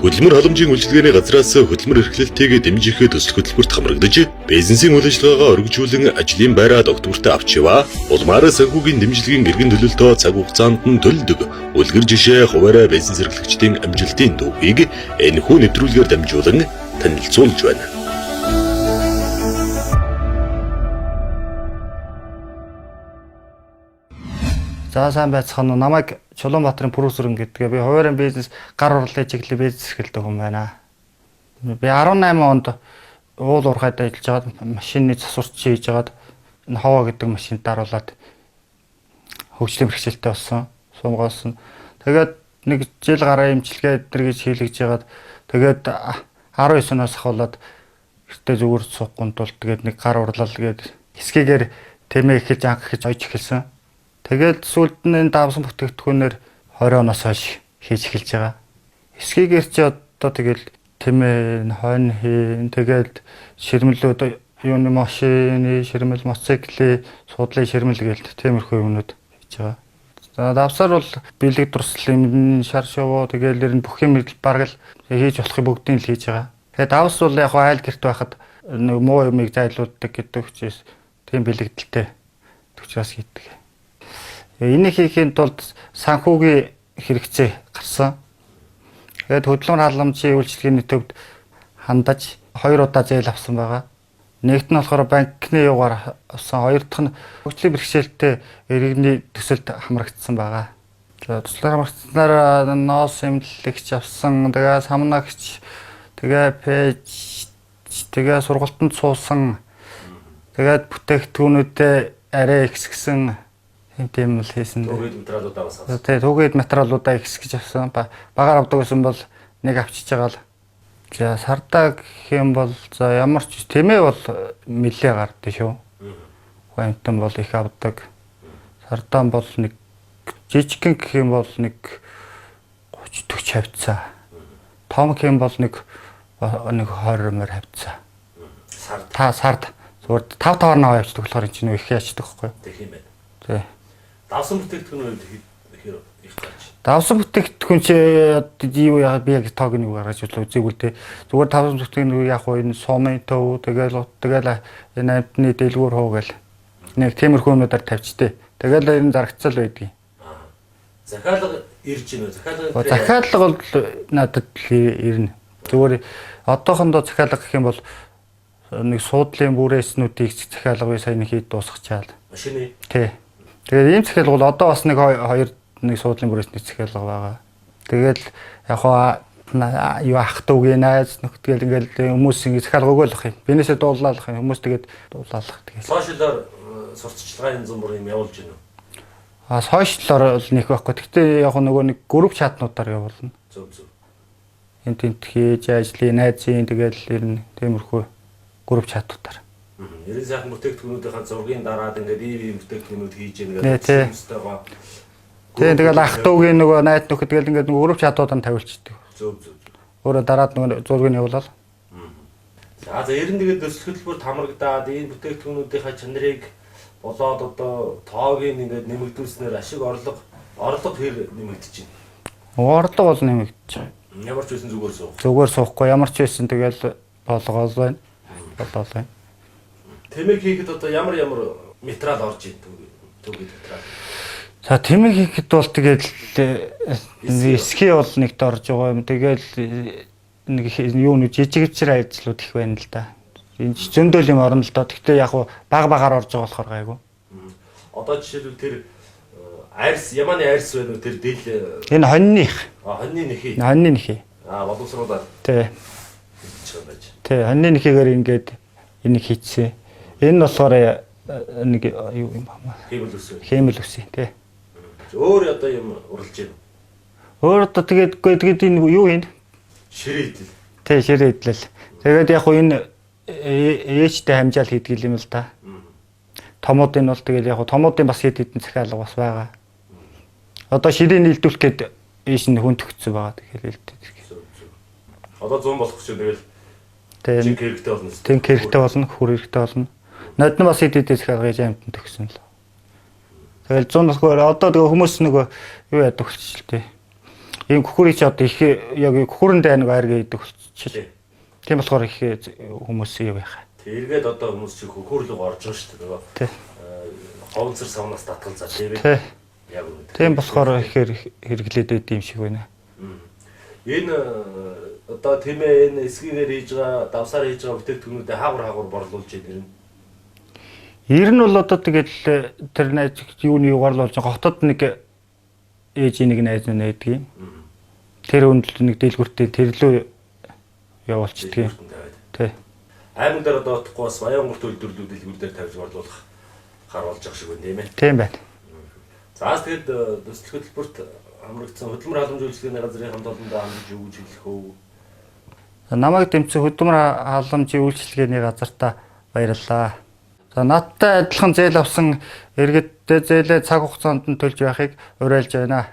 Хөдөлмөр халамжийн үйлчилгээний газраас хөдөлмөр эрхлэлтийг дэмжих төсөл хөтөлбөрт хамрагдаж, бизнесийн үйл ажиллагаагаа өргөжүүлэн ажлын байраа доктортой авч яваа. Улмаар санхүүгийн дэмжлэгийн эргэн төлөлтөө цаг хугацаанд нь төлдөг. Үлгэр жишээ хуваарай бизнес эрхлэгчдийн амжилтын түүхийг энэхүү нэвтрүүлгээр дамжуулан танилцуулж байна. За сайн байцгаана уу. Намайг Чулуунбаатарын продюсер гэдгээ. Би хуваарийн бизнес гар урлалын чиглэлийн бизнес эрхэлдэг хүн байна. Би 18 онд уул уурхайд ажиллаж байгаа машины засварч хийж байгаад энэ ховоо гэдэг машинд даруулаад хөгжлийн бэрхшээлтэй болсон. Сумгоосон. Тэгээд нэг жил гараа имчилгээ эдэр гэж хийлгэж байгаад тэгээд 19 оноос ахуулаад гэртээ зүгээр суухгүй тул тэгээд нэг гар урлал гээд хэсгээр тэмээ эхэлж анх гэж ойж эхэлсэн. Тэгээд сүүлд нь энэ давсан бүтээгдэхүүнээр 20 оноос хойш хийж эхэлж байгаа. Эсхийгээр чи одоо тэгэл тэмээ хойно хийн тэгээд ширмэлүүд юуны машины ширмэл мотоциклийн суудлын ширмэл гээл тиймэрхүү юмнууд хийж байгаа. За давсаар бол бэлэг дурслын шар шувуу тэгэл ер нь бүх юм бараг л хийж болохыг бүгдийг л хийж байгаа. Тэгээд давс бол яг айл гэрт байхад нэг муу юмыг зайлуулдаг гэдэг учраас тийм бэлэгдэлтэй төвчөөс хийдэг. Энийг хийхэд тулд санхүүгийн хэрэгцээ гарсан. Тэгээд хөдөлмөр халамжийн үйлчилгээний төвд хандаж 2 удаа зээл авсан байгаа. Нэгт нь болохоор банкны югаар авсан, хоёр дахь нь хөгжлийн бэрхшээлтэй иргэний төсөлд хамрагдсан байгаа. За төслөөр хамрагдсанаар ноос эмнэлэгч авсан, тэгээ самнагч, тэгээ пэйж, тэгээ сургалтанд суусан. Тэгээд бүтээгдэхүүнүүдэд арай ихсгсэн тийм л хийсэн. Түгээд материалуудаа бас авсан. Тэгээ түгээд материалуудаа ихсгэж авсан. Багаар авдаг гэсэн бол нэг авчиж байгаа л. За сардаа гэх юм бол за ямар ч тэмээ бол нэлээ гардаг шүү. Хойнтон бол их авдаг. Сардаа бол нэг жижигхэн гэх юм бол нэг 30-40 хавцаа. Том гэх юм бол нэг 20 мөр хавцаа. Сард зүгээр 5-5 наваа явчихдаг болохоор энэ чинь их яачдаг байхгүй. Тэгэх юм байна. Тий. Давсан бүтээгдэхүүнүүд ихээр их гарч. Давсан бүтээгдэхүүн чи юу яа би яг тоог нэг гаргаж үзээгүй л дээ. Зүгээр давсан бүтээгдэхүүн яг хоо энэ сумын төв тэгэл энэ амтны дэлгүүр хуу гэл нэг тиймэрхүү юмудаар тавьчтэй. Тэгэл энэ зарагцал байдгийг. Захиалга ирж гинөө. Захиалга бол надад ирнэ. Зүгээр одоохондоо захиалга гэх юм бол нэг суудлын бүрээснүүдийг захиалгыг сайн хийж дуусгачаал. Машины. Тий. Тэгээд ийм захиалга бол одоо бас нэг суудлын бүрээсний захиалга байгаа. Тэгээд яг юу ах дүүгээ найз нөхдөд ингээл хүмүүс ингэ захиалга өгөөлөх юм. Бинээсээ дуулаалах юм. Хүмүүс тэгээд дуулаалах тэгээд. Сошиалар сурталчилгааны зам юм явуулж гинөө. Сошиалар бол нэг байхгүй. Гэхдээ яг нөгөө нэг групп чатнуудаар явуулна. Зөв. Энд тент хийж ажлын найзын тэгээд ирнэ тиймэрхүү групп чатнуудаар. Ерөн сайхан бүтээгдэхүүнүүдийн зургийн дараад ингээд ийм бүтээгдэхүүнүүд хийж ингээд хүмүүстэйгаа. Тэгэл ах дүүгийн нөгөө найз нөхөд тэгэл ингээд нөгөө групп чатууданд тавилчдаг. Зөв. Өөрөө дараад нөгөө зургийг явуулаад. За ерөн тэгээд төсөл хөтөлбөрт хамрагдаад энэ бүтээгдэхүүнүүдийн чанарыг болоод одоо тоогийн ингээд нэмэгдүүлснээр ашиг орлого хэр нэмэгдэж байна. Орлого бол нэмэгдэж байна. Ямар ч байсан зүгээр суух. Зүгээр суухгүй ямар ч байсан тэгэл болгоол байна. Болоод байна. Тэмэг хийхэд одоо ямар материал орж ийн түгээд материал. За тэмэг хийхэд бол тэгээд эсхий бол нэгт орж байгаа юм. Тэгэл нэг юу нэг жижигчэр ажлууд их байна л да. Энэ зөндөл юм орно л доо. Гэхдээ яг багаар орж байгаа болохоор гайгүй. Одоо жишээлбэл тэр яманы арьс байна уу тэр дэл энэ хоньных. Хоньны нэхий. Хоньны нэхий. Боловсруулаад. Тий. Хоньны нэхийгээр ингээд энийг хийцээ. Энэ болохоор нэг юу юм баа. Хэмэл үсэ тий. Өөр одоо юм уралж байна. Өөр одоо тэгээд энэ юу юм? Ширээ идэл. Тий, ширээ идлэл. Тэгээд яг энэ ээжтэй хамжаал хийдэг юм л да. Томуудын бол тэгээд яг томуудын бас хэд хэдэн захиалга бас байгаа. Одоо ширээ нийлдүүлэх гээд ээж нь хүн төгцсөн байгаа тэгэхээр хэлдэг. Одоо 100 болох ч тэгэл тийм хэрэгтэй болно. Тийм хэрэгтэй болно, хүр хэрэгтэй болно. Нодны бас хэд хэдэн захиалга хийж амтнд төгсөн л. Тэгэл 100 болохоор одоо тэгээ хүмүүс нөгөө юу яадаг болчихлээ. ийм күхүрийг ч одоо их яг күхүрэндээ нэг айр гэдэг болчихлоо. Тий. Тийм болохоор их хүмүүс юу яах. Тэргээд одоо хүмүүс чи хөхөрлөг орж байгаа шүү дээ. Нөгөө Тий. ховцор савнаас татгал за тийм ээ. Тий. Яг үнэ. Тийм болохоор ихээр хэрэглээд байд юм шиг байна. Энэ одоо тийм ээ энэ эсгийгээр хийж байгаа, давсаар хийж байгаа бүтээгдэхүүнүүдэд хаагур борлуулж байна. Ер нь бол одоо тэгэл тэр найз юуны югаар л болж байгаа хотод нэг ээж нэг найз нэгдэг юм. Тэр хүнд нэг дэлгүртээ тэрлөө явуулчихдаг юм. Тий. Аймаг дээр одоо утахгүй бас Баянгурт үйлдвэрлэлүүд дэлгүүр дээр тавьж борлуулах хар болж байгаа шиг байна тийм ээ. Тийм байна. За тэгээд төсөл хөтөлбөрт хамрагдсан хөдөлмөр халамж үйлчлэгээний газрын хамт олондоо хандж юу гэж хэлэх вэ? Намайг дэмжсэн хөдөлмөр халамжийн үйлчлэгээний газартаа баярлалаа. За надтай адилхан зээл авсан иргэдтэй зээлээ цаг хугацаанд нь төлж байхыг уриалж байна.